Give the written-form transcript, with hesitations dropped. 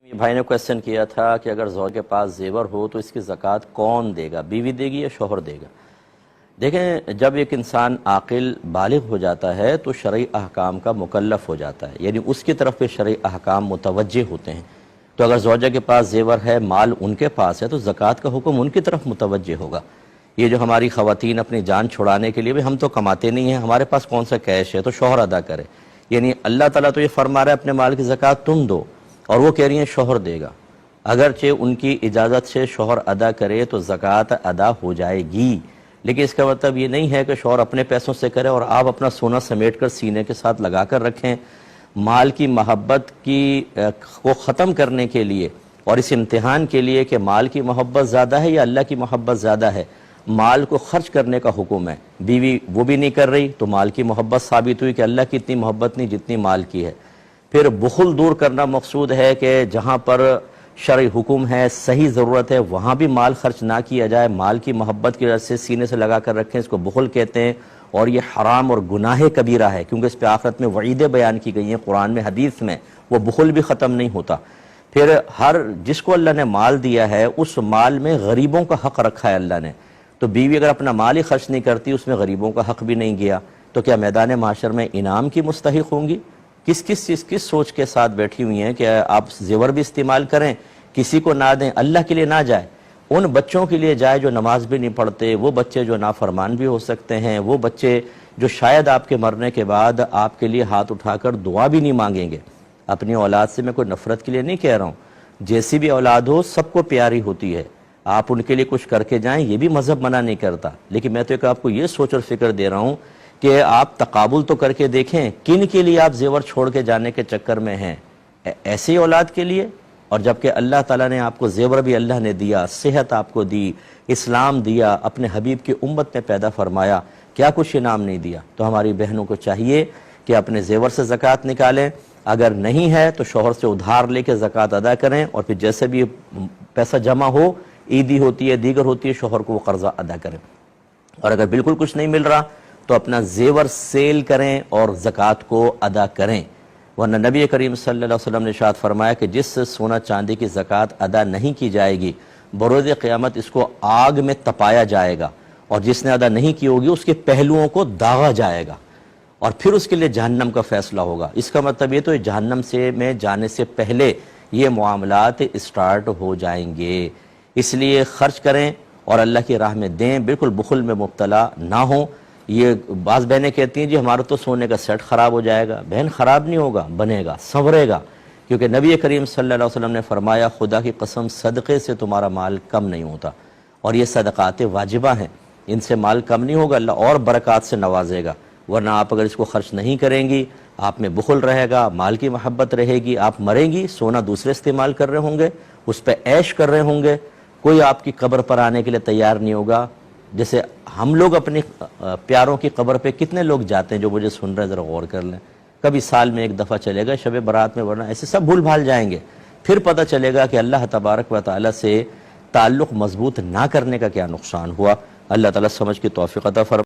भाई ने क्वेश्चन किया था कि अगर ज़ौज के पास जेवर हो तो इसकी ज़कात कौन देगा, बीवी देगी या शौहर देगा। देखें, जब एक इंसान आकिल बालिग हो जाता है तो शरई अहकाम का मुकल्लफ हो जाता है, यानी उसकी तरफ पे शरई अहकाम मुतवज्जे होते हैं। तो अगर ज़ौजा के पास जेवर है, माल उनके पास है, तो ज़कात का हुक्म उनकी तरफ मुतवज्जे होगा। ये जो हमारी ख़वातीन अपनी जान छुड़ाने के लिए, भी हम तो कमाते नहीं हैं, हमारे पास कौन सा कैश है, तो शौहर अदा करे। यानी अल्लाह ताला तो ये फरमा रहा है अपने माल की ज़कात तुम दो, और वो कह रही हैं शौहर देगा। अगरचे उनकी इजाज़त से शौहर अदा करे तो ज़कात अदा हो जाएगी, लेकिन इसका मतलब ये नहीं है कि शौहर अपने पैसों से करे और आप अपना सोना समेट कर सीने के साथ लगा कर रखें। माल की मोहब्बत को ख़त्म करने के लिए और इस इम्तिहान के लिए कि माल की मोहब्बत ज़्यादा है या अल्लाह की मोहब्बत ज़्यादा है, माल को खर्च करने का हुक्म है। बीवी वो भी नहीं कर रही तो माल की मोहब्बत साबित हुई कि अल्लाह की इतनी मोहब्बत नहीं जितनी माल की है। फिर बुखल दूर करना मकसूद है कि जहाँ पर शरई हुक्म है, सही ज़रूरत है, वहाँ भी माल खर्च ना किया जाए। माल की मोहब्बत की वजह से सीने से लगा कर रखें, इसको बुखल कहते हैं, और ये हराम और गुनाह कबीरा है, क्योंकि इस पर आखिरत में वईदें बयान की गई हैं कुरान में, हदीस में। वो बुखल भी ख़त्म नहीं होता। फिर हर जिसको अल्लाह ने माल दिया है उस माल में गरीबों का हक़ रखा है अल्लाह ने। तो बीवी अगर अपना माल ही खर्च नहीं करती, उसमें गरीबों का हक़ भी नहीं गया, तो क्या मैदान माशर में इनाम की मुस्तहिक होंगी? किस सोच के साथ बैठी हुई हैं कि आप जेवर भी इस्तेमाल करें, किसी को ना दें, अल्लाह के लिए ना जाए, उन बच्चों के लिए जाए जो नमाज भी नहीं पढ़ते, वो बच्चे जो नाफरमान भी हो सकते हैं, वो बच्चे जो शायद आपके मरने के बाद आपके लिए हाथ उठाकर दुआ भी नहीं मांगेंगे। अपनी औलाद से मैं कोई नफरत के लिए नहीं कह रहा हूँ, जैसी भी औलाद हो सबको प्यारी होती है, आप उनके लिए कुछ करके जाएं, ये भी मजहब मना नहीं करता। लेकिन मैं तो एक आपको ये सोच और फिक्र दे रहा हूँ कि आप तकाबुल तो करके देखें किन के लिए आप जेवर छोड़ के जाने के चक्कर में हैं। ऐसी औलाद के लिए, और जबकि अल्लाह ताला ने आपको जेवर भी अल्लाह ने दिया, सेहत आपको दी, इस्लाम दिया, अपने हबीब की उम्मत में पैदा फरमाया, क्या कुछ इनाम नहीं दिया। तो हमारी बहनों को चाहिए कि अपने जेवर से ज़कात निकालें, अगर नहीं है तो शौहर से उधार लेके ज़कात अदा करें, और फिर जैसे भी पैसा जमा हो, ईदी होती है, दीगर होती है, शौहर को वो कर्जा अदा करें। और अगर बिल्कुल कुछ नहीं मिल रहा तो अपना जेवर सेल करें और ज़कात को अदा करें। वरना नबी करीम सल्लल्लाहु अलैहि वसल्लम ने इरशाद फरमाया कि जिस सोना चांदी की ज़कात अदा नहीं की जाएगी, बरोज़ क़यामत इसको आग में तपाया जाएगा, और जिसने अदा नहीं की होगी उसके पहलुओं को दागा जाएगा, और फिर उसके लिए जहन्नम का फैसला होगा। इसका मतलब ये तो जहन्नम में जाने से पहले ये मामलात स्टार्ट हो जाएंगे। इसलिए खर्च करें और अल्लाह की राह में दें, बिल्कुल बुखल में मुब्तला ना हो। ये बाज़ बहनें कहती हैं जी हमारा तो सोने का सेट ख़राब हो जाएगा। बहन, ख़राब नहीं होगा, बनेगा, संवरेगा, क्योंकि नबी करीम सल्लल्लाहु अलैहि वसल्लम ने फरमाया खुदा की कसम सदक़े से तुम्हारा माल कम नहीं होता, और ये सदक़ात वाजिबा हैं, इनसे माल कम नहीं होगा, अल्लाह और बरक़ात से नवाजेगा। वरना आप अगर इसको खर्च नहीं करेंगी, आप में बुखल रहेगा, माल की मोहब्बत रहेगी, आप मरेंगी, सोना दूसरे इस्तेमाल कर रहे होंगे, उस पर ऐश कर रहे होंगे, कोई आपकी कब्र पर आने के लिए तैयार नहीं होगा। जैसे हम लोग अपने प्यारों की कब्र पे कितने लोग जाते हैं, जो मुझे सुन रहे हैं ज़रा गौर कर लें। कभी साल में एक दफ़ा चलेगा, शब बारात में, वरना ऐसे सब भूल भाल जाएंगे। फिर पता चलेगा कि अल्लाह तबारक व तआला से ताल्लुक़ मजबूत ना करने का क्या नुकसान हुआ। अल्लाह ताला समझ की तौफ़ीक़ अता फरमाए।